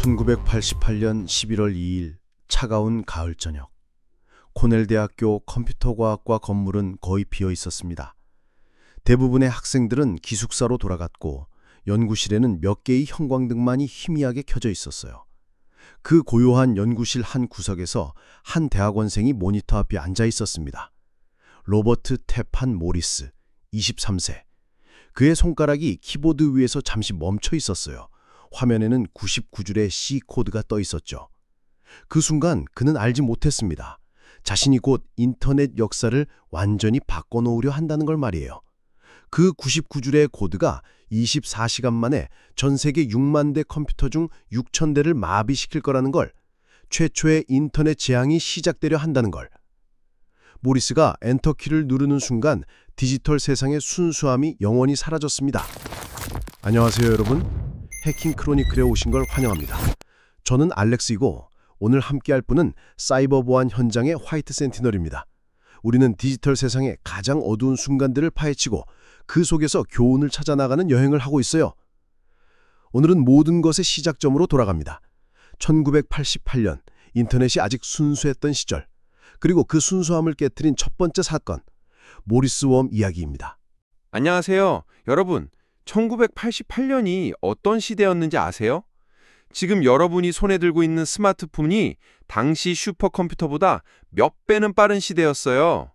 1988년 11월 2일 차가운 가을 저녁. 코넬 대학교 컴퓨터과학과 건물은 거의 비어 있었습니다. 대부분의 학생들은 기숙사로 돌아갔고 연구실에는 몇 개의 형광등만이 희미하게 켜져 있었어요. 그 고요한 연구실 한 구석에서 한 대학원생이 모니터 앞에 앉아 있었습니다. 로버트 테판 모리스, 23세. 그의 손가락이 키보드 위에서 잠시 멈춰 있었어요. 화면에는 99줄의 C 코드가 떠 있었죠. 그 순간 그는 알지 못했습니다. 자신이 곧 인터넷 역사를 완전히 바꿔놓으려 한다는 걸 말이에요. 그 99줄의 코드가 24시간 만에 전 세계 6만 대 컴퓨터 중 6천 대를 마비시킬 거라는 걸, 최초의 인터넷 재앙이 시작되려 한다는 걸. 모리스가 엔터키를 누르는 순간 디지털 세상의 순수함이 영원히 사라졌습니다. 안녕하세요 여러분. 해킹 크로니클에 오신 걸 환영합니다. 저는 알렉스이고 오늘 함께할 분은 사이버 보안 현장의 화이트 센티널입니다. 우리는 디지털 세상의 가장 어두운 순간들을 파헤치고 그 속에서 교훈을 찾아 나가는 여행을 하고 있어요. 오늘은 모든 것의 시작점으로 돌아갑니다. 1988년 인터넷이 아직 순수했던 시절, 그리고 그 순수함을 깨트린 첫 번째 사건, 모리스 웜 이야기입니다. 안녕하세요. 여러분, 1988년이 어떤 시대였는지 아세요? 지금 여러분이 손에 들고 있는 스마트폰이 당시 슈퍼컴퓨터보다 몇 배는 빠른 시대였어요.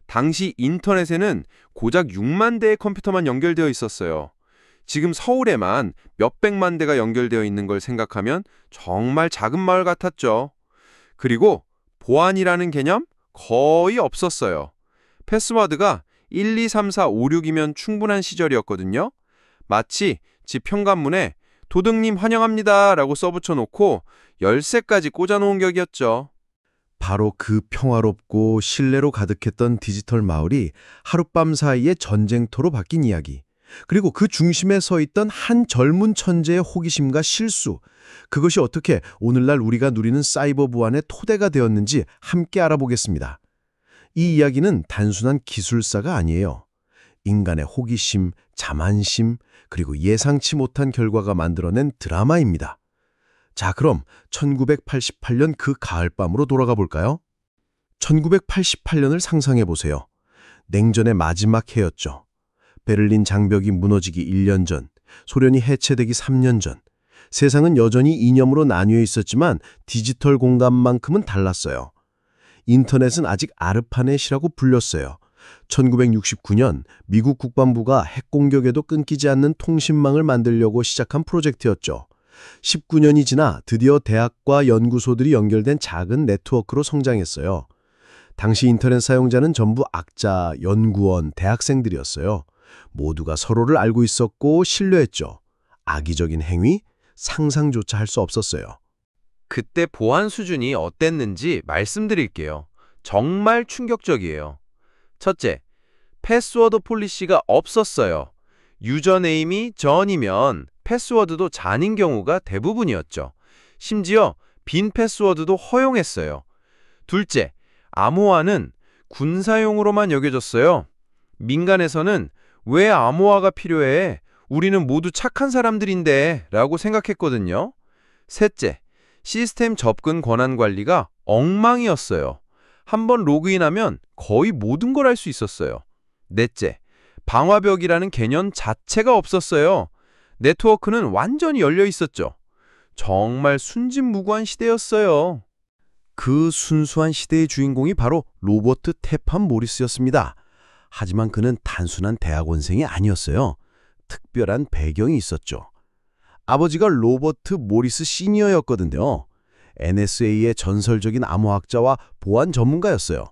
당시 인터넷에는 고작 6만 대의 컴퓨터만 연결되어 있었어요. 지금 서울에만 몇백만 대가 연결되어 있는 걸 생각하면 정말 작은 마을 같았죠. 그리고 보안이라는 개념 거의 없었어요. 패스워드가 1, 2, 3, 4, 5, 6이면 충분한 시절이었거든요. 마치 집 현관문에 도둑님 환영합니다 라고 써붙여놓고 열쇠까지 꽂아놓은 격이었죠. 바로 그 평화롭고 신뢰로 가득했던 디지털 마을이 하룻밤 사이에 전쟁터로 바뀐 이야기. 그리고 그 중심에 서 있던 한 젊은 천재의 호기심과 실수. 그것이 어떻게 오늘날 우리가 누리는 사이버 보안의 토대가 되었는지 함께 알아보겠습니다. 이 이야기는 단순한 기술사가 아니에요. 인간의 호기심, 자만심, 그리고 예상치 못한 결과가 만들어낸 드라마입니다. 자, 그럼 1988년 그 가을밤으로 돌아가 볼까요? 1988년을 상상해 보세요. 냉전의 마지막 해였죠. 베를린 장벽이 무너지기 1년 전, 소련이 해체되기 3년 전. 세상은 여전히 이념으로 나뉘어 있었지만 디지털 공간만큼은 달랐어요. 인터넷은 아직 아르파넷이라고 불렸어요. 1969년 미국 국방부가 핵 공격에도 끊기지 않는 통신망을 만들려고 시작한 프로젝트였죠. 19년이 지나 드디어 대학과 연구소들이 연결된 작은 네트워크로 성장했어요. 당시 인터넷 사용자는 전부 학자, 연구원, 대학생들이었어요. 모두가 서로를 알고 있었고 신뢰했죠. 악의적인 행위, 상상조차 할 수 없었어요. 그때 보안 수준이 어땠는지 말씀드릴게요. 정말 충격적이에요. 첫째, 패스워드 폴리시가 없었어요. 유저네임이 전이면 패스워드도 잔인 경우가 대부분이었죠. 심지어 빈 패스워드도 허용했어요. 둘째, 암호화는 군사용으로만 여겨졌어요. 민간에서는 왜 암호화가 필요해? 우리는 모두 착한 사람들인데 라고 생각했거든요. 셋째, 시스템 접근 권한 관리가 엉망이었어요. 한번 로그인하면 거의 모든 걸 할 수 있었어요. 넷째, 방화벽이라는 개념 자체가 없었어요. 네트워크는 완전히 열려 있었죠. 정말 순진무구한 시대였어요. 그 순수한 시대의 주인공이 바로 로버트 테판 모리스였습니다. 하지만 그는 단순한 대학원생이 아니었어요. 특별한 배경이 있었죠. 아버지가 로버트 모리스 시니어였거든요. NSA의 전설적인 암호학자와 보안 전문가였어요.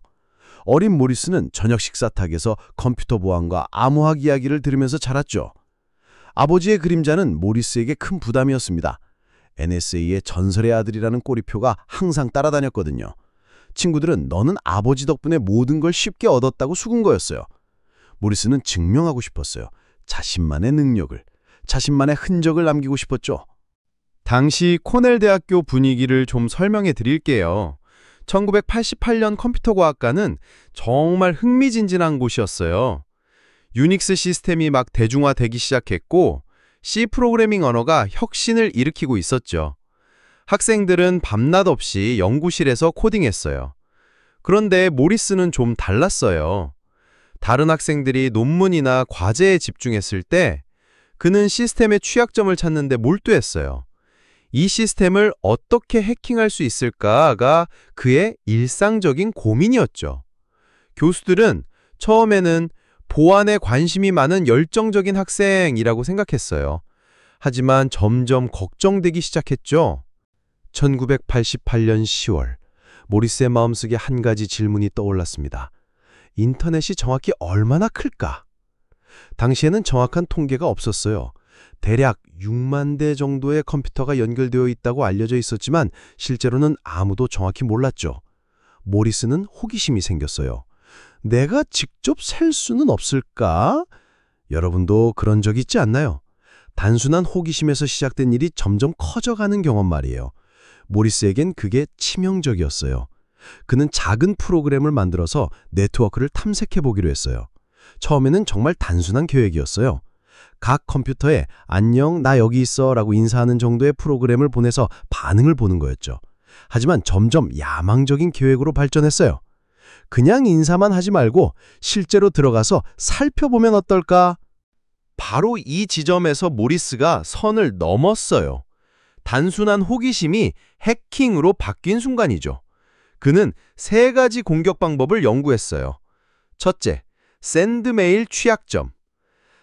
어린 모리스는 저녁 식사탁에서 컴퓨터 보안과 암호학 이야기를 들으면서 자랐죠. 아버지의 그림자는 모리스에게 큰 부담이었습니다. NSA의 전설의 아들이라는 꼬리표가 항상 따라다녔거든요. 친구들은 너는 아버지 덕분에 모든 걸 쉽게 얻었다고 수군 거였어요. 모리스는 증명하고 싶었어요. 자신만의 능력을, 자신만의 흔적을 남기고 싶었죠. 당시 코넬 대학교 분위기를 좀 설명해 드릴게요. 1988년 컴퓨터과학과는 정말 흥미진진한 곳이었어요. 유닉스 시스템이 막 대중화되기 시작했고 C 프로그래밍 언어가 혁신을 일으키고 있었죠. 학생들은 밤낮 없이 연구실에서 코딩했어요. 그런데 모리스는 좀 달랐어요. 다른 학생들이 논문이나 과제에 집중했을 때 그는 시스템의 취약점을 찾는데 몰두했어요. 이 시스템을 어떻게 해킹할 수 있을까가 그의 일상적인 고민이었죠. 교수들은 처음에는 보안에 관심이 많은 열정적인 학생이라고 생각했어요. 하지만 점점 걱정되기 시작했죠. 1988년 10월, 모리스의 마음속에 한 가지 질문이 떠올랐습니다. 인터넷이 정확히 얼마나 클까? 당시에는 정확한 통계가 없었어요. 대략 6만 대 정도의 컴퓨터가 연결되어 있다고 알려져 있었지만 실제로는 아무도 정확히 몰랐죠. 모리스는 호기심이 생겼어요. 내가 직접 셀 수는 없을까? 여러분도 그런 적 있지 않나요? 단순한 호기심에서 시작된 일이 점점 커져가는 경험 말이에요. 모리스에겐 그게 치명적이었어요. 그는 작은 프로그램을 만들어서 네트워크를 탐색해 보기로 했어요. 처음에는 정말 단순한 계획이었어요. 각 컴퓨터에 안녕, 나 여기 있어 라고 인사하는 정도의 프로그램을 보내서 반응을 보는 거였죠. 하지만 점점 야망적인 계획으로 발전했어요. 그냥 인사만 하지 말고 실제로 들어가서 살펴보면 어떨까? 바로 이 지점에서 모리스가 선을 넘었어요. 단순한 호기심이 해킹으로 바뀐 순간이죠. 그는 3가지 공격 방법을 연구했어요. 첫째, 샌드메일 취약점.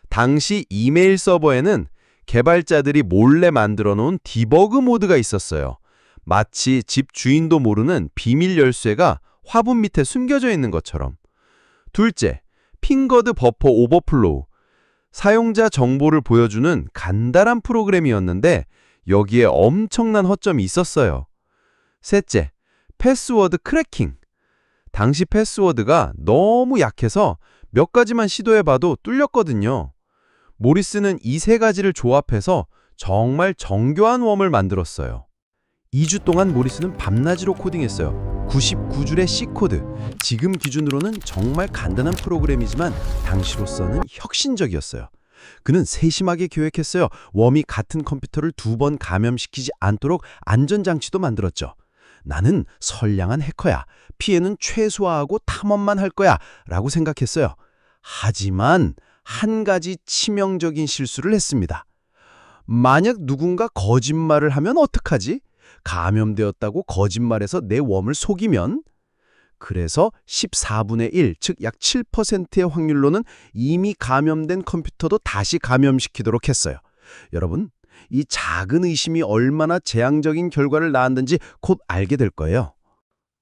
당시 이메일 서버에는 개발자들이 몰래 만들어 놓은 디버그 모드가 있었어요. 마치 집 주인도 모르는 비밀 열쇠가 화분 밑에 숨겨져 있는 것처럼. 둘째, 핑거드 버퍼 오버플로우. 사용자 정보를 보여주는 간단한 프로그램이었는데 여기에 엄청난 허점이 있었어요. 셋째, 패스워드 크래킹. 당시 패스워드가 너무 약해서 몇 가지만 시도해봐도 뚫렸거든요. 모리스는 이 3가지를 조합해서 정말 정교한 웜을 만들었어요. 2주 동안 모리스는 밤낮으로 코딩했어요. 99줄의 C코드. 지금 기준으로는 정말 간단한 프로그램이지만 당시로서는 혁신적이었어요. 그는 세심하게 계획했어요. 웜이 같은 컴퓨터를 2번 감염시키지 않도록 안전장치도 만들었죠. 나는 선량한 해커야. 피해는 최소화하고 탐험만 할 거야. 라고 생각했어요. 하지만 한 가지 치명적인 실수를 했습니다. 만약 누군가 거짓말을 하면 어떡하지? 감염되었다고 거짓말해서 내 웜을 속이면? 그래서 14분의 1, 즉 약 7%의 확률로는 이미 감염된 컴퓨터도 다시 감염시키도록 했어요. 여러분, 이 작은 의심이 얼마나 재앙적인 결과를 낳았는지 곧 알게 될 거예요.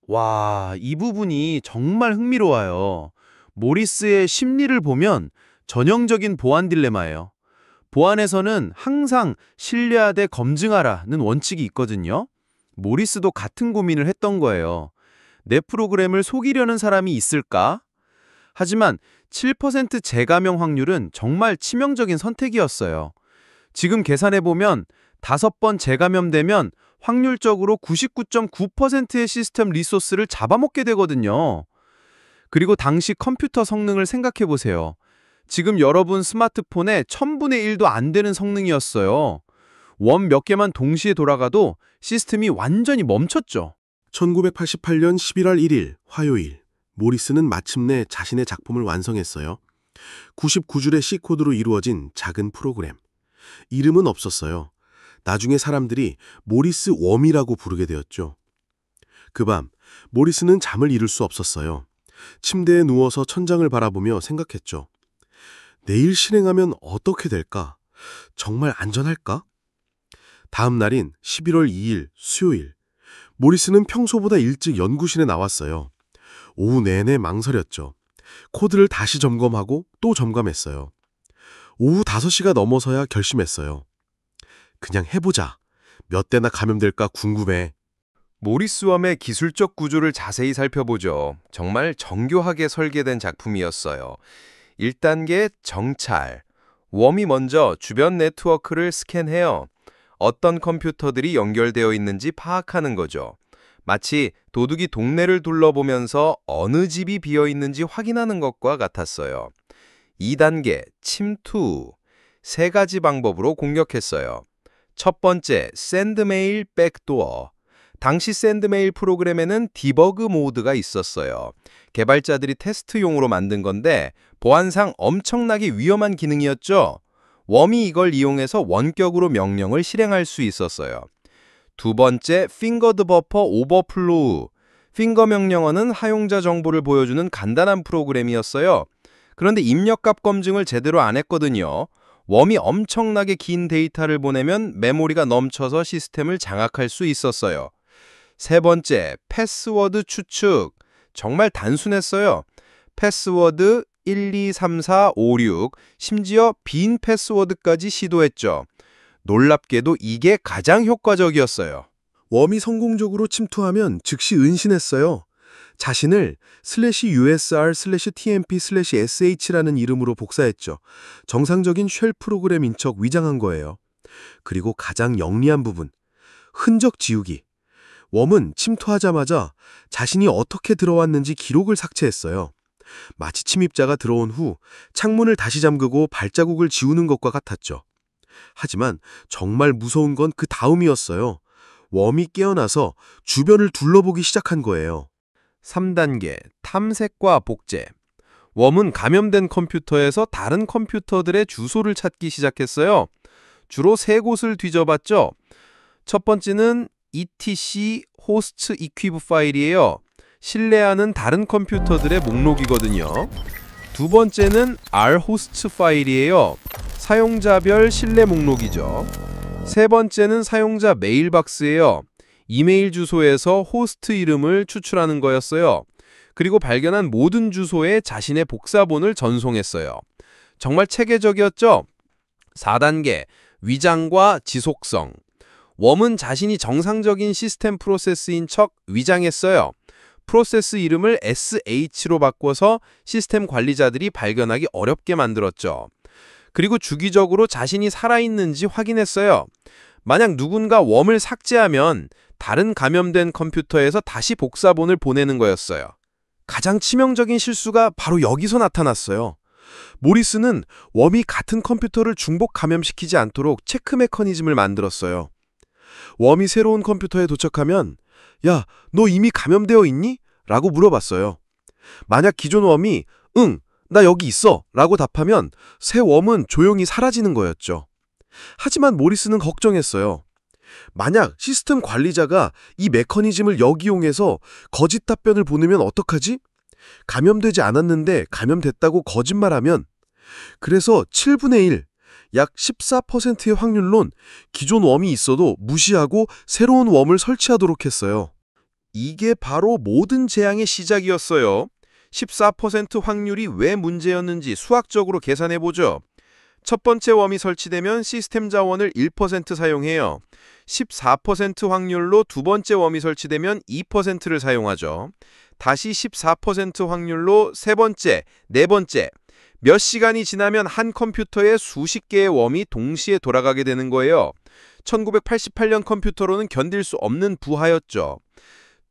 와, 이 부분이 정말 흥미로워요. 모리스의 심리를 보면 전형적인 보안 딜레마예요. 보안에서는 항상 신뢰하되 검증하라는 원칙이 있거든요. 모리스도 같은 고민을 했던 거예요. 내 프로그램을 속이려는 사람이 있을까? 하지만 7% 재감염 확률은 정말 치명적인 선택이었어요. 지금 계산해보면 5번 재감염되면 확률적으로 99.9%의 시스템 리소스를 잡아먹게 되거든요. 그리고 당시 컴퓨터 성능을 생각해보세요. 지금 여러분 스마트폰에 1000분의 1도 안 되는 성능이었어요. 원 몇 개만 동시에 돌아가도 시스템이 완전히 멈췄죠. 1988년 11월 1일 화요일, 모리스는 마침내 자신의 작품을 완성했어요. 99줄의 C코드로 이루어진 작은 프로그램. 이름은 없었어요. 나중에 사람들이 모리스 웜이라고 부르게 되었죠. 그 밤, 모리스는 잠을 이룰 수 없었어요. 침대에 누워서 천장을 바라보며 생각했죠. 내일 실행하면 어떻게 될까? 정말 안전할까? 다음 날인 11월 2일 수요일, 모리스는 평소보다 일찍 연구실에 나왔어요. 오후 내내 망설였죠. 코드를 다시 점검하고 또 점검했어요. 오후 5시가 넘어서야 결심했어요. 그냥 해보자. 몇 대나 감염될까 궁금해. 모리스 웜의 기술적 구조를 자세히 살펴보죠. 정말 정교하게 설계된 작품이었어요. 1단계 정찰. 웜이 먼저 주변 네트워크를 스캔해요. 어떤 컴퓨터들이 연결되어 있는지 파악하는 거죠. 마치 도둑이 동네를 둘러보면서 어느 집이 비어 있는지 확인하는 것과 같았어요. 2단계 침투. 3가지 방법으로 공격했어요. 첫 번째, 샌드메일 백도어. 당시 샌드메일 프로그램에는 디버그 모드가 있었어요. 개발자들이 테스트용으로 만든 건데 보안상 엄청나게 위험한 기능이었죠. 웜이 이걸 이용해서 원격으로 명령을 실행할 수 있었어요. 두 번째, 핑거드 버퍼 오버플로우. 핑거 명령어는 사용자 정보를 보여주는 간단한 프로그램이었어요. 그런데 입력값 검증을 제대로 안 했거든요. 웜이 엄청나게 긴 데이터를 보내면 메모리가 넘쳐서 시스템을 장악할 수 있었어요. 세 번째, 패스워드 추측. 정말 단순했어요. 패스워드 123456, 심지어 빈 패스워드까지 시도했죠. 놀랍게도 이게 가장 효과적이었어요. 웜이 성공적으로 침투하면 즉시 은신했어요. 자신을 /usr/tmp/sh라는 이름으로 복사했죠. 정상적인 쉘 프로그램인 척 위장한 거예요. 그리고 가장 영리한 부분, 흔적 지우기. 웜은 침투하자마자 자신이 어떻게 들어왔는지 기록을 삭제했어요. 마치 침입자가 들어온 후 창문을 다시 잠그고 발자국을 지우는 것과 같았죠. 하지만 정말 무서운 건 그 다음이었어요. 웜이 깨어나서 주변을 둘러보기 시작한 거예요. 3단계, 탐색과 복제. 웜은 감염된 컴퓨터에서 다른 컴퓨터들의 주소를 찾기 시작했어요. 주로 세 곳을 뒤져봤죠. 첫 번째는 etc host equib 파일이에요. 신뢰하는 다른 컴퓨터들의 목록이거든요. 두 번째는 rhost 파일이에요. 사용자별 신뢰 목록이죠. 세 번째는 사용자 메일박스예요. 이메일 주소에서 호스트 이름을 추출하는 거였어요. 그리고 발견한 모든 주소에 자신의 복사본을 전송했어요. 정말 체계적이었죠? 4단계, 위장과 지속성. 웜은 자신이 정상적인 시스템 프로세스인 척 위장했어요. 프로세스 이름을 SH로 바꿔서 시스템 관리자들이 발견하기 어렵게 만들었죠. 그리고 주기적으로 자신이 살아있는지 확인했어요. 만약 누군가 웜을 삭제하면 다른 감염된 컴퓨터에서 다시 복사본을 보내는 거였어요. 가장 치명적인 실수가 바로 여기서 나타났어요. 모리스는 웜이 같은 컴퓨터를 중복 감염시키지 않도록 체크 메커니즘을 만들었어요. 웜이 새로운 컴퓨터에 도착하면 야, 너 이미 감염되어 있니? 라고 물어봤어요. 만약 기존 웜이 응, 나 여기 있어 라고 답하면 새 웜은 조용히 사라지는 거였죠. 하지만 모리스는 걱정했어요. 만약 시스템 관리자가 이 메커니즘을 역이용해서 거짓 답변을 보내면 어떡하지? 감염되지 않았는데 감염됐다고 거짓말하면. 그래서 7분의 1, 약 14%의 확률론 기존 웜이 있어도 무시하고 새로운 웜을 설치하도록 했어요. 이게 바로 모든 재앙의 시작이었어요. 14% 확률이 왜 문제였는지 수학적으로 계산해보죠. 첫 번째 웜이 설치되면 시스템 자원을 1% 사용해요. 14% 확률로 두 번째 웜이 설치되면 2%를 사용하죠. 다시 14% 확률로 세 번째, 네 번째. 몇 시간이 지나면 한 컴퓨터에 수십 개의 웜이 동시에 돌아가게 되는 거예요. 1988년 컴퓨터로는 견딜 수 없는 부하였죠.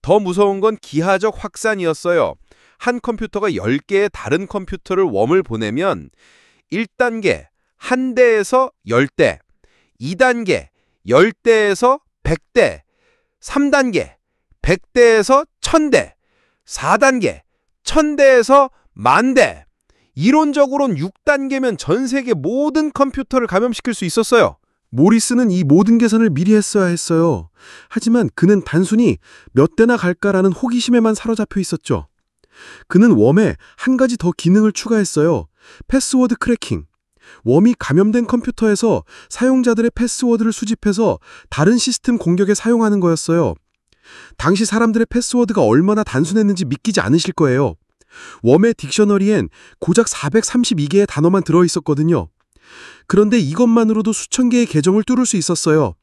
더 무서운 건 기하적 확산이었어요. 한 컴퓨터가 10개의 다른 컴퓨터를 웜을 보내면 1단계, 한 대에서 10대, 2단계, 10대에서 100대, 3단계, 100대에서 1000대, 4단계, 1000대에서 10,000대. 이론적으로는 6단계면 전 세계 모든 컴퓨터를 감염시킬 수 있었어요. 모리스는 이 모든 계산을 미리 했어야 했어요. 하지만 그는 단순히 몇 대나 갈까라는 호기심에만 사로잡혀 있었죠. 그는 웜에 한 가지 더 기능을 추가했어요. 패스워드 크래킹. 웜이 감염된 컴퓨터에서 사용자들의 패스워드를 수집해서 다른 시스템 공격에 사용하는 거였어요. 당시 사람들의 패스워드가 얼마나 단순했는지 믿기지 않으실 거예요. 웜의 딕셔너리엔 고작 432개의 단어만 들어있었거든요. 그런데 이것만으로도 수천 개의 계정을 뚫을 수 있었어요.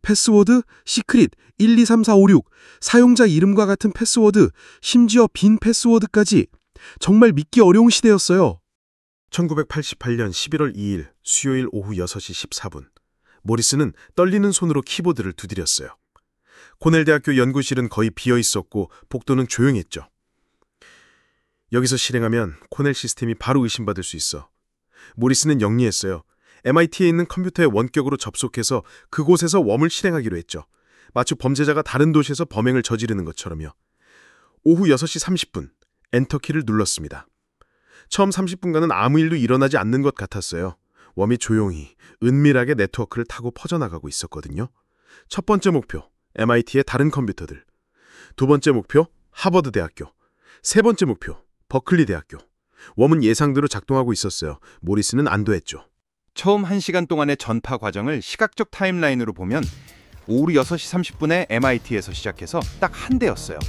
패스워드, 시크릿, 123456, 사용자 이름과 같은 패스워드, 심지어 빈 패스워드까지. 정말 믿기 어려운 시대였어요. 1988년 11월 2일 수요일 오후 6시 14분. 모리스는 떨리는 손으로 키보드를 두드렸어요. 코넬 대학교 연구실은 거의 비어 있었고 복도는 조용했죠. 여기서 실행하면 코넬 시스템이 바로 의심받을 수 있어. 모리스는 영리했어요. MIT에 있는 컴퓨터에 원격으로 접속해서 그곳에서 웜을 실행하기로 했죠. 마치 범죄자가 다른 도시에서 범행을 저지르는 것처럼요. 오후 6시 30분, 엔터키를 눌렀습니다. 처음 30분간은 아무 일도 일어나지 않는 것 같았어요. 웜이 조용히, 은밀하게 네트워크를 타고 퍼져나가고 있었거든요. 첫 번째 목표, MIT의 다른 컴퓨터들. 두 번째 목표, 하버드 대학교. 세 번째 목표, 버클리 대학교. 웜은 예상대로 작동하고 있었어요. 모리스는 안도했죠. 처음 1시간 동안의 전파 과정을 시각적 타임라인으로 보면 오후 6시 30분에 MIT에서 시작해서 딱 한 대였어요.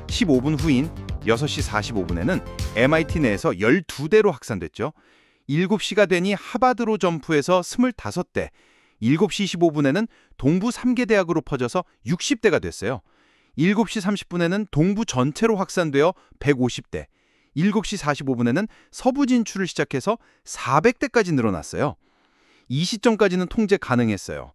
15분 후인 6시 45분에는 MIT 내에서 12대로 확산됐죠. 7시가 되니 하버드로 점프해서 25대, 7시 25분에는 동부 3개 대학으로 퍼져서 60대가 됐어요. 7시 30분에는 동부 전체로 확산되어 150대, 7시 45분에는 서부 진출을 시작해서 400대까지 늘어났어요. 이 시점까지는 통제 가능했어요.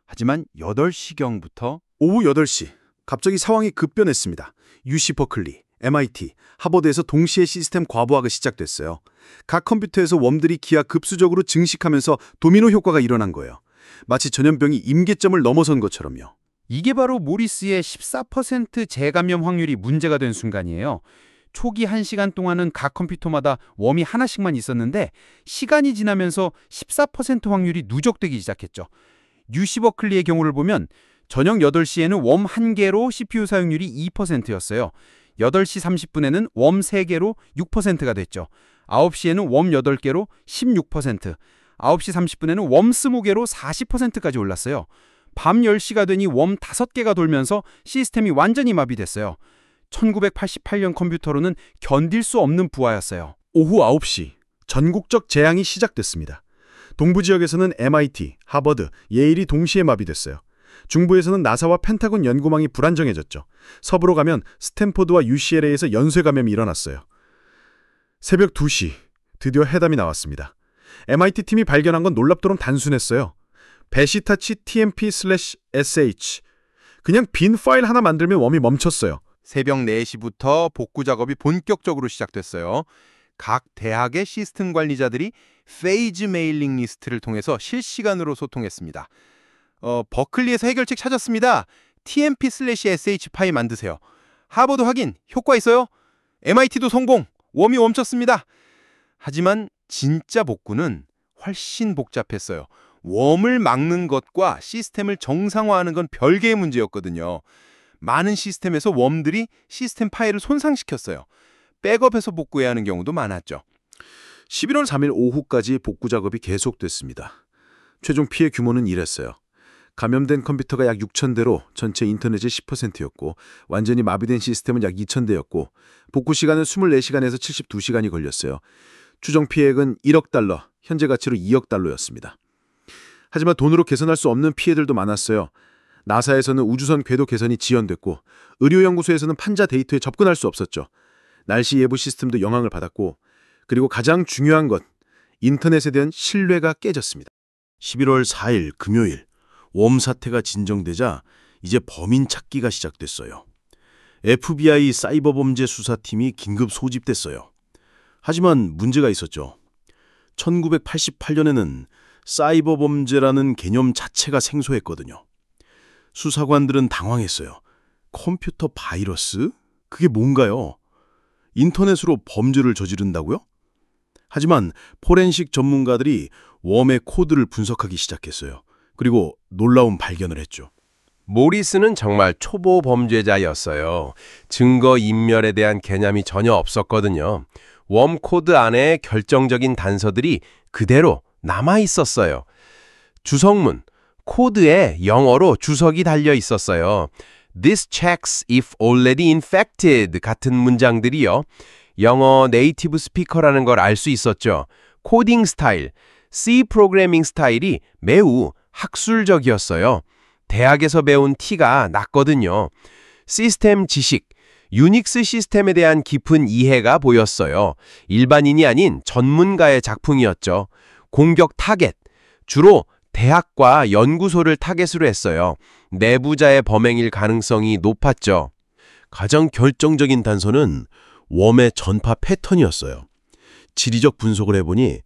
하지만 8시경부터 오후 8시, 갑자기 상황이 급변했습니다. UC 버클리, MIT, 하버드에서 동시에 시스템 과부하가 시작됐어요. 각 컴퓨터에서 웜들이 기하급수적으로 증식하면서 도미노 효과가 일어난 거예요. 마치 전염병이 임계점을 넘어선 것처럼요. 이게 바로 모리스의 14% 재감염 확률이 문제가 된 순간이에요. 초기 1시간 동안은 각 컴퓨터마다 웜이 하나씩만 있었는데 시간이 지나면서 14% 확률이 누적되기 시작했죠. UC 버클리의 경우를 보면 저녁 8시에는 웜 1개로 CPU 사용률이 2%였어요. 8시 30분에는 웜 3개로 6%가 됐죠. 9시에는 웜 8개로 16%, 9시 30분에는 웜 20개로 40%까지 올랐어요. 밤 10시가 되니 웜 5개가 돌면서 시스템이 완전히 마비됐어요. 1988년 컴퓨터로는 견딜 수 없는 부하였어요. 오후 9시, 전국적 재앙이 시작됐습니다. 동부 지역에서는 MIT, 하버드, 예일이 동시에 마비됐어요. 중부에서는 나사와 펜타곤 연구망이 불안정해졌죠. 서부로 가면 스탠포드와 UCLA에서 연쇄 감염이 일어났어요. 새벽 2시, 드디어 해담이 나왔습니다. MIT 팀이 발견한 건 놀랍도록 단순했어요. 배시타치 TMP/SH. 그냥 빈 파일 하나 만들면 웜이 멈췄어요. 새벽 4시부터 복구 작업이 본격적으로 시작됐어요. 각 대학의 시스템 관리자들이 페이즈 메일링 리스트를 통해서 실시간으로 소통했습니다. 버클리에서 해결책 찾았습니다. TMP/SH 파일 만드세요. 하버드 확인, 효과 있어요. MIT도 성공, 웜이 멈췄습니다. 하지만 진짜 복구는 훨씬 복잡했어요. 웜을 막는 것과 시스템을 정상화하는 건 별개의 문제였거든요. 많은 시스템에서 웜들이 시스템 파일을 손상시켰어요. 백업해서 복구해야 하는 경우도 많았죠. 11월 3일 오후까지 복구 작업이 계속됐습니다. 최종 피해 규모는 이랬어요. 감염된 컴퓨터가 약 6,000대로 전체 인터넷의 10%였고 완전히 마비된 시스템은 약 2,000대였고 복구 시간은 24시간에서 72시간이 걸렸어요. 추정 피해액은 1억 달러, 현재 가치로 2억 달러였습니다. 하지만 돈으로 개선할 수 없는 피해들도 많았어요. 나사에서는 우주선 궤도 개선이 지연됐고 의료연구소에서는 환자 데이터에 접근할 수 없었죠. 날씨 예보 시스템도 영향을 받았고 그리고 가장 중요한 것, 인터넷에 대한 신뢰가 깨졌습니다. 11월 4일 금요일, 웜 사태가 진정되자 이제 범인 찾기가 시작됐어요. FBI 사이버 범죄 수사팀이 긴급 소집됐어요. 하지만 문제가 있었죠. 1988년에는 사이버 범죄라는 개념 자체가 생소했거든요. 수사관들은 당황했어요. 컴퓨터 바이러스? 그게 뭔가요? 인터넷으로 범죄를 저지른다고요? 하지만 포렌식 전문가들이 웜의 코드를 분석하기 시작했어요. 그리고 놀라운 발견을 했죠. 모리스는 정말 초보 범죄자였어요. 증거 인멸에 대한 개념이 전혀 없었거든요. 웜 코드 안에 결정적인 단서들이 그대로 남아 있었어요. 주석문, 코드에 영어로 주석이 달려 있었어요. This checks if already infected 같은 문장들이요. 영어 네이티브 스피커라는 걸 알 수 있었죠. 코딩 스타일, C 프로그래밍 스타일이 매우 학술적이었어요. 대학에서 배운 티가 났거든요. 시스템 지식, 유닉스 시스템에 대한 깊은 이해가 보였어요. 일반인이 아닌 전문가의 작품이었죠. 공격 타겟, 주로 대학과 연구소를 타겟으로 했어요. 내부자의 범행일 가능성이 높았죠. 가장 결정적인 단서는 웜의 전파 패턴이었어요. 지리적 분석을 해보니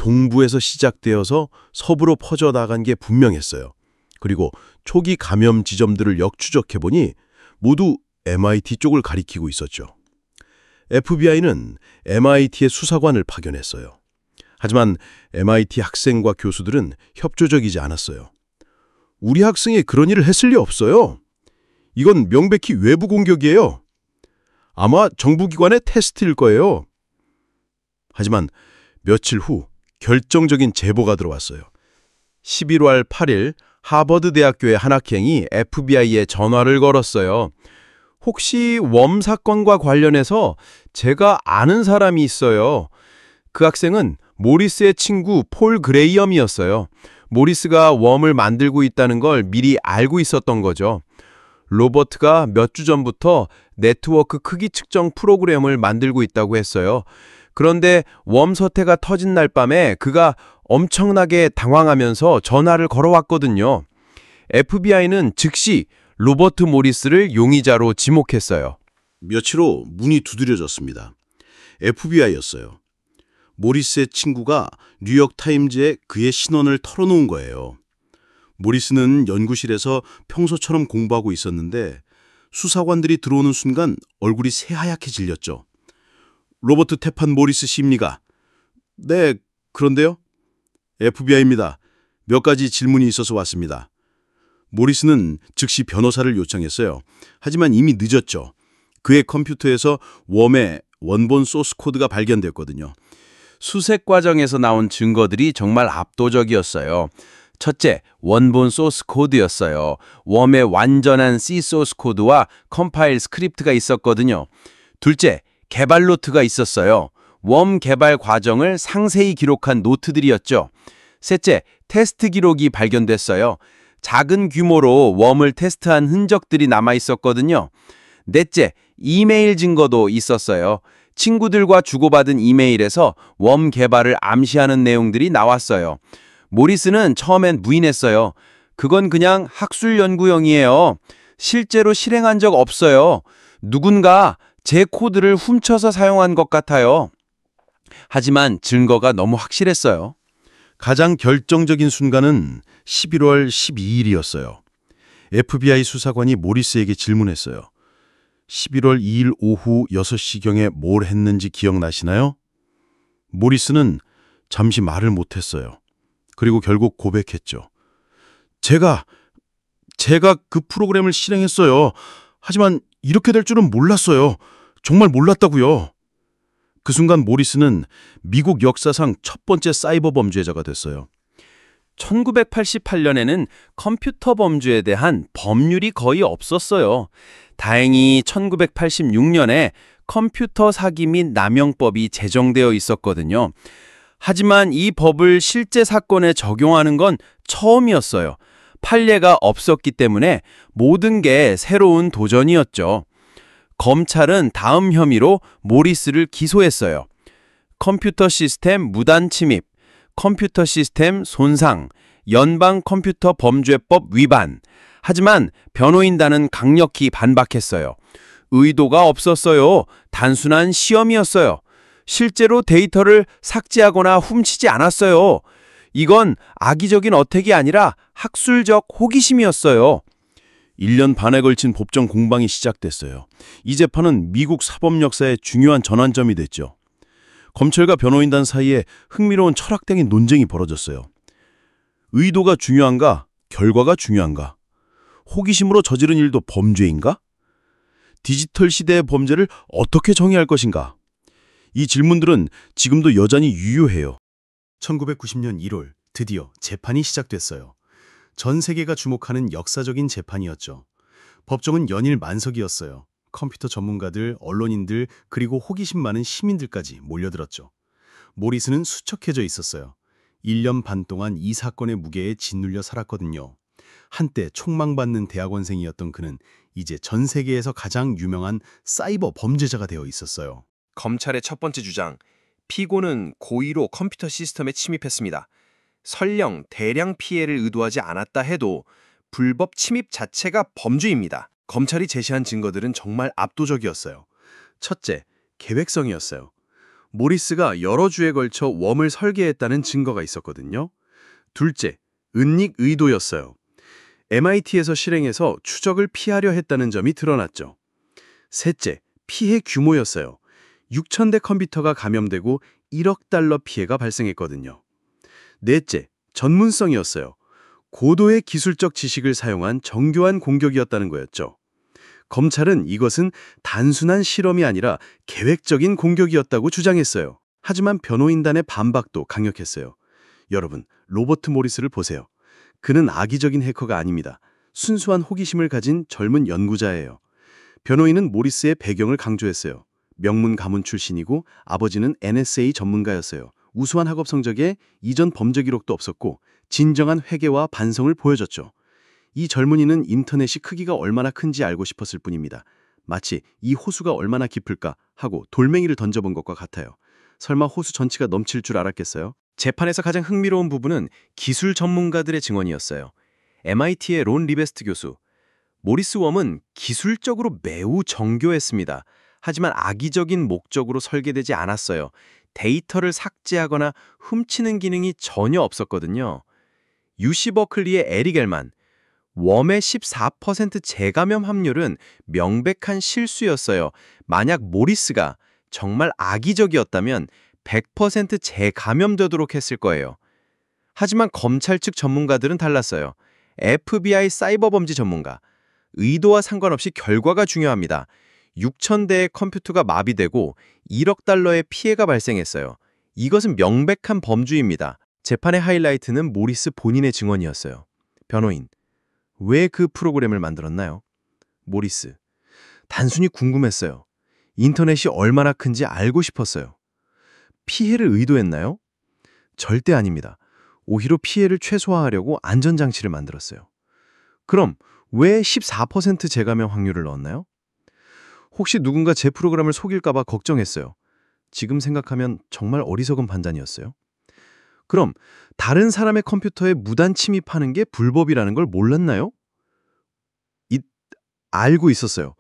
동부에서 시작되어서 서부로 퍼져나간 게 분명했어요. 그리고 초기 감염 지점들을 역추적해보니 모두 MIT 쪽을 가리키고 있었죠. FBI는 MIT의 수사관을 파견했어요. 하지만 MIT 학생과 교수들은 협조적이지 않았어요. 우리 학생이 그런 일을 했을 리 없어요. 이건 명백히 외부 공격이에요. 아마 정부기관의 테스트일 거예요. 하지만 며칠 후 결정적인 제보가 들어왔어요. 11월 8일 하버드 대학교의 한 학생이 FBI에 전화를 걸었어요. 혹시 웜 사건과 관련해서 제가 아는 사람이 있어요. 그 학생은 모리스의 친구 폴 그레이엄이었어요. 모리스가 웜을 만들고 있다는 걸 미리 알고 있었던 거죠. 로버트가 몇 주 전부터 네트워크 크기 측정 프로그램을 만들고 있다고 했어요. 그런데 웜 사태가 터진 날 밤에 그가 엄청나게 당황하면서 전화를 걸어왔거든요. FBI는 즉시 로버트 모리스를 용의자로 지목했어요. 며칠 후 문이 두드려졌습니다. FBI였어요. 모리스의 친구가 뉴욕타임즈에 그의 신원을 털어놓은 거예요. 모리스는 연구실에서 평소처럼 공부하고 있었는데 수사관들이 들어오는 순간 얼굴이 새하얗게 질렸죠. 로버트 테판 모리스 씨입니까? 네, 그런데요? FBI입니다. 몇 가지 질문이 있어서 왔습니다. 모리스는 즉시 변호사를 요청했어요. 하지만 이미 늦었죠. 그의 컴퓨터에서 웜의 원본 소스 코드가 발견됐거든요. 수색 과정에서 나온 증거들이 정말 압도적이었어요. 첫째, 원본 소스 코드였어요. 웜의 완전한 C 소스 코드와 컴파일 스크립트가 있었거든요. 둘째, 개발 노트가 있었어요. 웜 개발 과정을 상세히 기록한 노트들이었죠. 셋째, 테스트 기록이 발견됐어요. 작은 규모로 웜을 테스트한 흔적들이 남아 있었거든요. 넷째, 이메일 증거도 있었어요. 친구들과 주고받은 이메일에서 웜 개발을 암시하는 내용들이 나왔어요. 모리스는 처음엔 부인했어요. 그건 그냥 학술 연구용이에요. 실제로 실행한 적 없어요. 누군가 제 코드를 훔쳐서 사용한 것 같아요. 하지만 증거가 너무 확실했어요. 가장 결정적인 순간은 11월 12일이었어요. FBI 수사관이 모리스에게 질문했어요. 11월 2일 오후 6시경에 뭘 했는지 기억나시나요? 모리스는 잠시 말을 못했어요. 그리고 결국 고백했죠. 제가 그 프로그램을 실행했어요. 하지만 이렇게 될 줄은 몰랐어요. 정말 몰랐다고요. 그 순간 모리스는 미국 역사상 첫 번째 사이버 범죄자가 됐어요. 1988년에는 컴퓨터 범죄에 대한 법률이 거의 없었어요. 다행히 1986년에 컴퓨터 사기 및 남용법이 제정되어 있었거든요. 하지만 이 법을 실제 사건에 적용하는 건 처음이었어요. 판례가 없었기 때문에 모든 게 새로운 도전이었죠. 검찰은 다음 혐의로 모리스를 기소했어요. 컴퓨터 시스템 무단 침입, 컴퓨터 시스템 손상, 연방 컴퓨터 범죄법 위반. 하지만 변호인단은 강력히 반박했어요. 의도가 없었어요. 단순한 시험이었어요. 실제로 데이터를 삭제하거나 훔치지 않았어요. 이건 악의적인 어택이 아니라 학술적 호기심이었어요. 1년 반에 걸친 법정 공방이 시작됐어요. 이 재판은 미국 사법 역사의 중요한 전환점이 됐죠. 검찰과 변호인단 사이에 흥미로운 철학적인 논쟁이 벌어졌어요. 의도가 중요한가? 결과가 중요한가? 호기심으로 저지른 일도 범죄인가? 디지털 시대의 범죄를 어떻게 정의할 것인가? 이 질문들은 지금도 여전히 유효해요. 1990년 1월 드디어 재판이 시작됐어요. 전 세계가 주목하는 역사적인 재판이었죠. 법정은 연일 만석이었어요. 컴퓨터 전문가들, 언론인들, 그리고 호기심 많은 시민들까지 몰려들었죠. 모리스는 수척해져 있었어요. 1년 반 동안 이 사건의 무게에 짓눌려 살았거든요. 한때 촉망받는 대학원생이었던 그는 이제 전 세계에서 가장 유명한 사이버 범죄자가 되어 있었어요. 검찰의 첫 번째 주장, 피고는 고의로 컴퓨터 시스템에 침입했습니다. 설령 대량 피해를 의도하지 않았다 해도 불법 침입 자체가 범죄입니다. 검찰이 제시한 증거들은 정말 압도적이었어요. 첫째, 계획성이었어요. 모리스가 여러 주에 걸쳐 웜을 설계했다는 증거가 있었거든요. 둘째, 은닉 의도였어요. MIT에서 실행해서 추적을 피하려 했다는 점이 드러났죠. 셋째, 피해 규모였어요. 6,000대 컴퓨터가 감염되고 1억 달러 피해가 발생했거든요. 넷째, 전문성이었어요. 고도의 기술적 지식을 사용한 정교한 공격이었다는 거였죠. 검찰은 이것은 단순한 실험이 아니라 계획적인 공격이었다고 주장했어요. 하지만 변호인단의 반박도 강력했어요. 여러분, 로버트 모리스를 보세요. 그는 악의적인 해커가 아닙니다. 순수한 호기심을 가진 젊은 연구자예요. 변호인은 모리스의 배경을 강조했어요. 명문 가문 출신이고 아버지는 NSA 전문가였어요. 우수한 학업 성적에 이전 범죄 기록도 없었고 진정한 회개와 반성을 보여줬죠. 이 젊은이는 인터넷이 크기가 얼마나 큰지 알고 싶었을 뿐입니다. 마치 이 호수가 얼마나 깊을까 하고 돌멩이를 던져본 것과 같아요. 설마 호수 전체가 넘칠 줄 알았겠어요? 재판에서 가장 흥미로운 부분은 기술 전문가들의 증언이었어요. MIT의 론 리베스트 교수. 모리스 웜은 기술적으로 매우 정교했습니다. 하지만 악의적인 목적으로 설계되지 않았어요. 데이터를 삭제하거나 훔치는 기능이 전혀 없었거든요. UC 버클리의 에릭 엘만. 웜의 14% 재감염 확률은 명백한 실수였어요. 만약 모리스가 정말 악의적이었다면 100% 재감염되도록 했을 거예요. 하지만 검찰 측 전문가들은 달랐어요. FBI 사이버범죄 전문가. 의도와 상관없이 결과가 중요합니다. 6,000대의 컴퓨터가 마비되고 1억 달러의 피해가 발생했어요. 이것은 명백한 범죄입니다. 재판의 하이라이트는 모리스 본인의 증언이었어요. 변호인. 왜 그 프로그램을 만들었나요? 모리스. 단순히 궁금했어요. 인터넷이 얼마나 큰지 알고 싶었어요. 피해를 의도했나요? 절대 아닙니다. 오히려 피해를 최소화하려고 안전장치를 만들었어요. 그럼 왜 14% 재감염 확률을 넣었나요? 혹시 누군가 제 프로그램을 속일까 봐 걱정했어요. 지금 생각하면 정말 어리석은 판단이었어요. 그럼 다른 사람의 컴퓨터에 무단 침입하는 게 불법이라는 걸 몰랐나요? 알고 있었어요.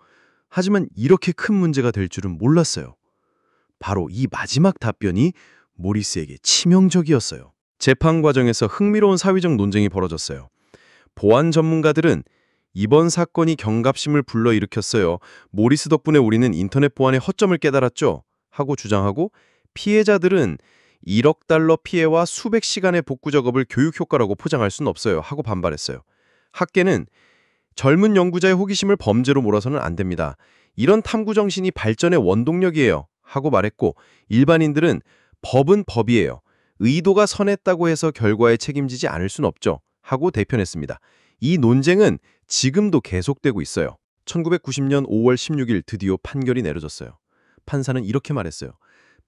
하지만 이렇게 큰 문제가 될 줄은 몰랐어요. 바로 이 마지막 답변이 모리스에게 치명적이었어요. 재판 과정에서 흥미로운 사회적 논쟁이 벌어졌어요. 보안 전문가들은 이번 사건이 경각심을 불러일으켰어요. 모리스 덕분에 우리는 인터넷 보안의 허점을 깨달았죠. 하고 주장하고 피해자들은 1억 달러 피해와 수백 시간의 복구 작업을 교육 효과라고 포장할 수는 없어요. 하고 반발했어요. 학계는 젊은 연구자의 호기심을 범죄로 몰아서는 안 됩니다. 이런 탐구 정신이 발전의 원동력이에요. 하고 말했고 일반인들은 법은 법이에요. 의도가 선했다고 해서 결과에 책임지지 않을 순 없죠. 하고 대변했습니다. 이 논쟁은 지금도 계속되고 있어요. 1990년 5월 16일 드디어 판결이 내려졌어요. 판사는 이렇게 말했어요.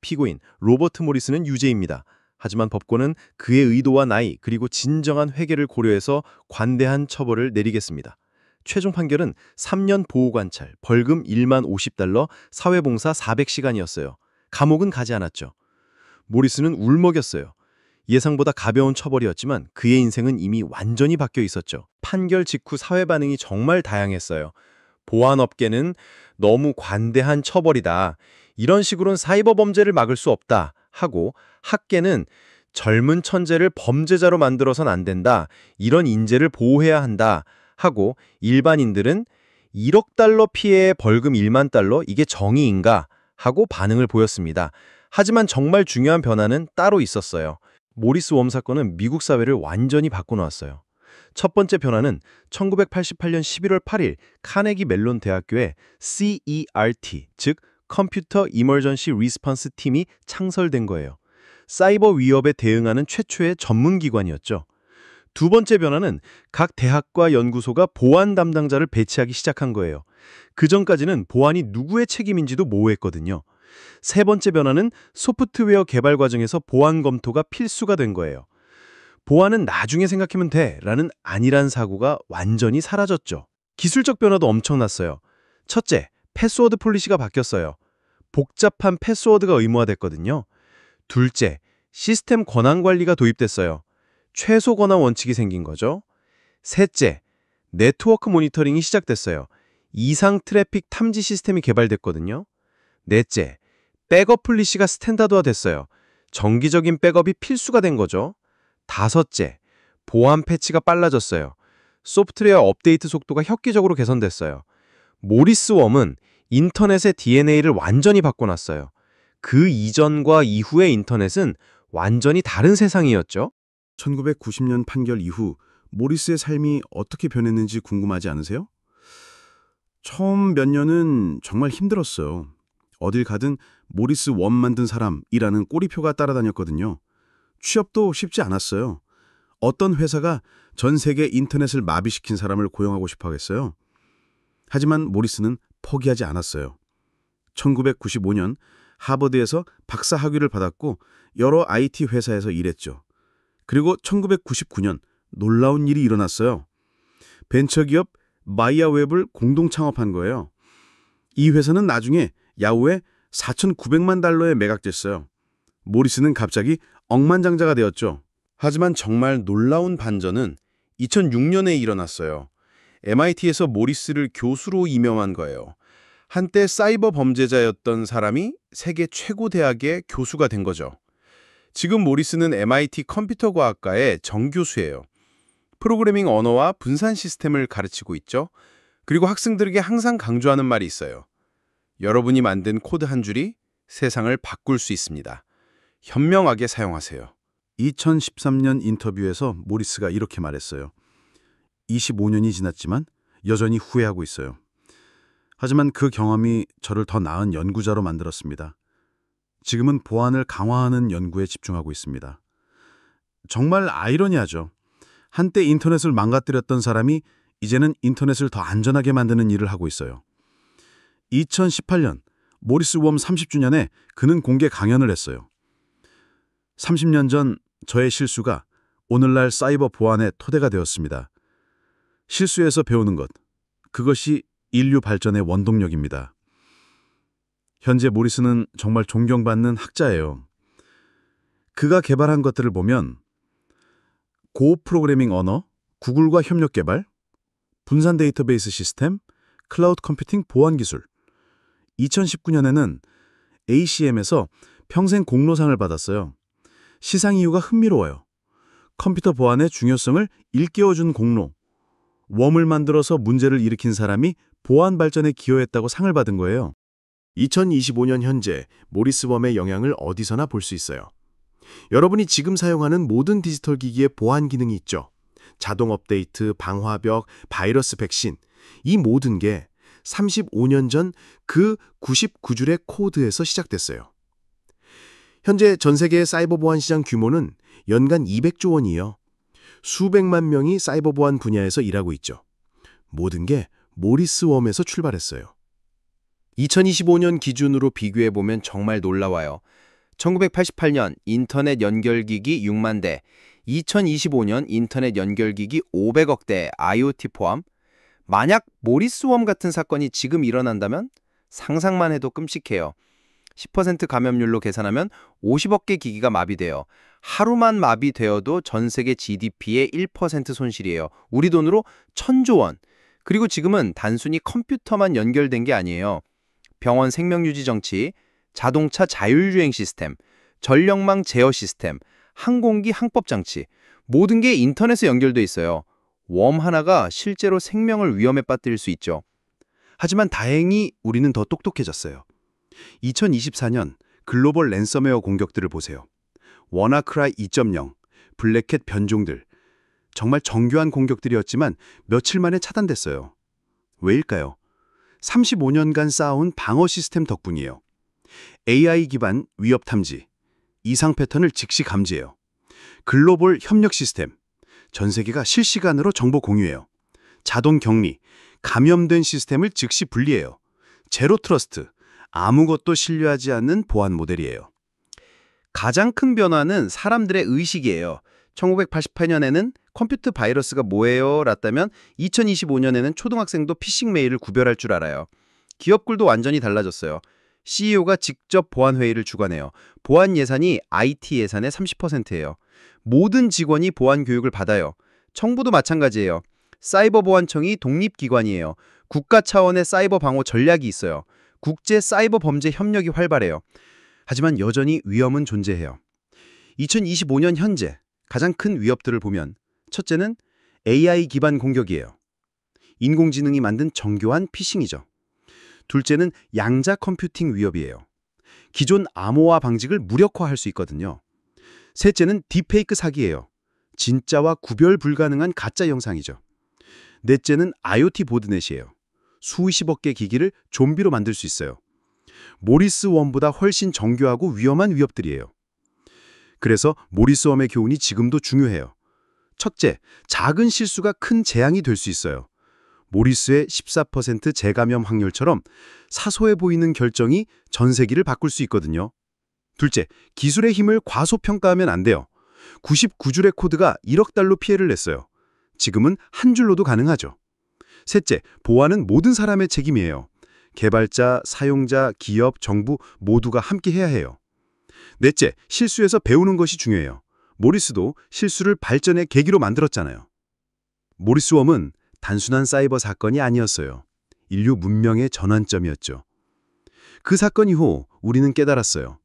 피고인 로버트 모리스는 유죄입니다. 하지만 법권은 그의 의도와 나이 그리고 진정한 회개를 고려해서 관대한 처벌을 내리겠습니다. 최종 판결은 3년 보호관찰, 벌금 1만 50달러, 사회봉사 400시간이었어요. 감옥은 가지 않았죠. 모리스는 울먹였어요. 예상보다 가벼운 처벌이었지만 그의 인생은 이미 완전히 바뀌어 있었죠. 판결 직후 사회 반응이 정말 다양했어요. 보안업계는 너무 관대한 처벌이다. 이런 식으로는 사이버 범죄를 막을 수 없다. 하고 학계는 젊은 천재를 범죄자로 만들어선 안 된다. 이런 인재를 보호해야 한다. 하고 일반인들은 1억 달러 피해에 벌금 1만 달러 이게 정의인가? 하고 반응을 보였습니다. 하지만 정말 중요한 변화는 따로 있었어요. 모리스 웜 사건은 미국 사회를 완전히 바꿔놓았어요. 첫 번째 변화는 1988년 11월 8일 카네기 멜론 대학교에 CERT, 즉 컴퓨터 이머전시 리스폰스 팀이 창설된 거예요. 사이버 위협에 대응하는 최초의 전문기관이었죠. 두 번째 변화는 각 대학과 연구소가 보안 담당자를 배치하기 시작한 거예요. 그전까지는 보안이 누구의 책임인지도 모호했거든요. 세 번째 변화는 소프트웨어 개발 과정에서 보안 검토가 필수가 된 거예요. 보안은 나중에 생각하면 돼 라는 아니란 사고가 완전히 사라졌죠. 기술적 변화도 엄청났어요. 첫째, 패스워드 폴리시가 바뀌었어요. 복잡한 패스워드가 의무화됐거든요. 둘째, 시스템 권한 관리가 도입됐어요. 최소 권한 원칙이 생긴 거죠. 셋째, 네트워크 모니터링이 시작됐어요. 이상 트래픽 탐지 시스템이 개발됐거든요. 넷째, 백업 플리시가 스탠다드화 됐어요. 정기적인 백업이 필수가 된 거죠. 다섯째, 보안 패치가 빨라졌어요. 소프트웨어 업데이트 속도가 획기적으로 개선됐어요. 모리스 웜은 인터넷의 DNA를 완전히 바꿔놨어요. 그 이전과 이후의 인터넷은 완전히 다른 세상이었죠. 1990년 판결 이후 모리스의 삶이 어떻게 변했는지 궁금하지 않으세요? 처음 몇 년은 정말 힘들었어요. 어딜 가든 모리스 원 만든 사람이라는 꼬리표가 따라다녔거든요. 취업도 쉽지 않았어요. 어떤 회사가 전 세계 인터넷을 마비시킨 사람을 고용하고 싶어 하겠어요? 하지만 모리스는 포기하지 않았어요. 1995년 하버드에서 박사 학위를 받았고 여러 IT 회사에서 일했죠. 그리고 1999년 놀라운 일이 일어났어요. 벤처기업 마이아웹을 공동 창업한 거예요. 이 회사는 나중에 야후에 4,900만 달러에 매각됐어요. 모리스는 갑자기 억만장자가 되었죠. 하지만 정말 놀라운 반전은 2006년에 일어났어요. MIT에서 모리스를 교수로 임명한 거예요. 한때 사이버 범죄자였던 사람이 세계 최고 대학의 교수가 된 거죠. 지금 모리스는 MIT 컴퓨터과학과의 정교수예요. 프로그래밍 언어와 분산 시스템을 가르치고 있죠. 그리고 학생들에게 항상 강조하는 말이 있어요. 여러분이 만든 코드 한 줄이 세상을 바꿀 수 있습니다. 현명하게 사용하세요. 2013년 인터뷰에서 모리스가 이렇게 말했어요. 25년이 지났지만 여전히 후회하고 있어요. 하지만 그 경험이 저를 더 나은 연구자로 만들었습니다. 지금은 보안을 강화하는 연구에 집중하고 있습니다. 정말 아이러니하죠. 한때 인터넷을 망가뜨렸던 사람이 이제는 인터넷을 더 안전하게 만드는 일을 하고 있어요. 2018년 모리스 웜 30주년에 그는 공개 강연을 했어요. 30년 전 저의 실수가 오늘날 사이버 보안의 토대가 되었습니다. 실수에서 배우는 것, 그것이 인류 발전의 원동력입니다. 현재 모리스는 정말 존경받는 학자예요. 그가 개발한 것들을 보면 고 프로그래밍 언어, 구글과 협력 개발, 분산 데이터베이스 시스템, 클라우드 컴퓨팅 보안 기술. 2019년에는 ACM에서 평생 공로상을 받았어요. 시상 이유가 흥미로워요. 컴퓨터 보안의 중요성을 일깨워준 공로. 웜을 만들어서 문제를 일으킨 사람이 보안 발전에 기여했다고 상을 받은 거예요. 2025년 현재 모리스 웜의 영향을 어디서나 볼 수 있어요. 여러분이 지금 사용하는 모든 디지털 기기에 보안 기능이 있죠. 자동 업데이트, 방화벽, 바이러스 백신. 이 모든 게 35년 전 그 99줄의 코드에서 시작됐어요. 현재 전 세계의 사이버 보안 시장 규모는 연간 200조 원이에요. 수백만 명이 사이버 보안 분야에서 일하고 있죠. 모든 게 모리스 웜에서 출발했어요. 2025년 기준으로 비교해보면 정말 놀라워요. 1988년 인터넷 연결기기 6만 대, 2025년 인터넷 연결기기 500억 대 IoT 포함. 만약 모리스 웜 같은 사건이 지금 일어난다면 상상만 해도 끔찍해요. 10% 감염률로 계산하면 50억 개 기기가 마비돼요. 하루만 마비되어도 전 세계 GDP의 1% 손실이에요. 우리 돈으로 1,000조 원. 그리고 지금은 단순히 컴퓨터만 연결된 게 아니에요. 병원 생명유지 정치, 자동차 자율주행 시스템, 전력망 제어 시스템, 항공기 항법 장치, 모든 게 인터넷에 연결돼 있어요. 웜 하나가 실제로 생명을 위험에 빠뜨릴 수 있죠. 하지만 다행히 우리는 더 똑똑해졌어요. 2024년 글로벌 랜섬웨어 공격들을 보세요. 워나크라이 2.0, 블랙캣 변종들. 정말 정교한 공격들이었지만 며칠 만에 차단됐어요. 왜일까요? 35년간 쌓아온 방어 시스템 덕분이에요. AI 기반 위협 탐지, 이상 패턴을 즉시 감지해요. 글로벌 협력 시스템, 전 세계가 실시간으로 정보 공유해요. 자동 격리, 감염된 시스템을 즉시 분리해요. 제로 트러스트, 아무것도 신뢰하지 않는 보안 모델이에요. 가장 큰 변화는 사람들의 의식이에요. 1988년에는 컴퓨터 바이러스가 뭐예요? 랐다면 2025년에는 초등학생도 피싱 메일을 구별할 줄 알아요. 기업굴도 완전히 달라졌어요. CEO가 직접 보안 회의를 주관해요. 보안 예산이 IT 예산의 30%예요. 모든 직원이 보안 교육을 받아요. 정부도 마찬가지예요. 사이버 보안청이 독립기관이에요. 국가 차원의 사이버 방어 전략이 있어요. 국제 사이버 범죄 협력이 활발해요. 하지만 여전히 위험은 존재해요. 2025년 현재 가장 큰 위협들을 보면 첫째는 AI 기반 공격이에요. 인공지능이 만든 정교한 피싱이죠. 둘째는 양자 컴퓨팅 위협이에요. 기존 암호화 방식을 무력화할 수 있거든요. 셋째는 딥페이크 사기예요. 진짜와 구별 불가능한 가짜 영상이죠. 넷째는 IoT 보드넷이에요. 수십억 개 기기를 좀비로 만들 수 있어요. 모리스 웜보다 훨씬 정교하고 위험한 위협들이에요. 그래서 모리스 웜의 교훈이 지금도 중요해요. 첫째, 작은 실수가 큰 재앙이 될 수 있어요. 모리스의 14% 재감염 확률처럼 사소해 보이는 결정이 전세기를 바꿀 수 있거든요. 둘째, 기술의 힘을 과소평가하면 안 돼요. 99줄의 코드가 1억 달러 피해를 냈어요. 지금은 한 줄로도 가능하죠. 셋째, 보안은 모든 사람의 책임이에요. 개발자, 사용자, 기업, 정부 모두가 함께 해야 해요. 넷째, 실수에서 배우는 것이 중요해요. 모리스도 실수를 발전의 계기로 만들었잖아요. 모리스 웜은 단순한 사이버 사건이 아니었어요. 인류 문명의 전환점이었죠. 그 사건 이후 우리는 깨달았어요.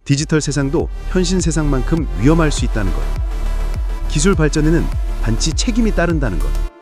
디지털 세상도 현실 세상만큼 위험할 수 있다는 것. 기술 발전에는 반드시 책임이 따른다는 것.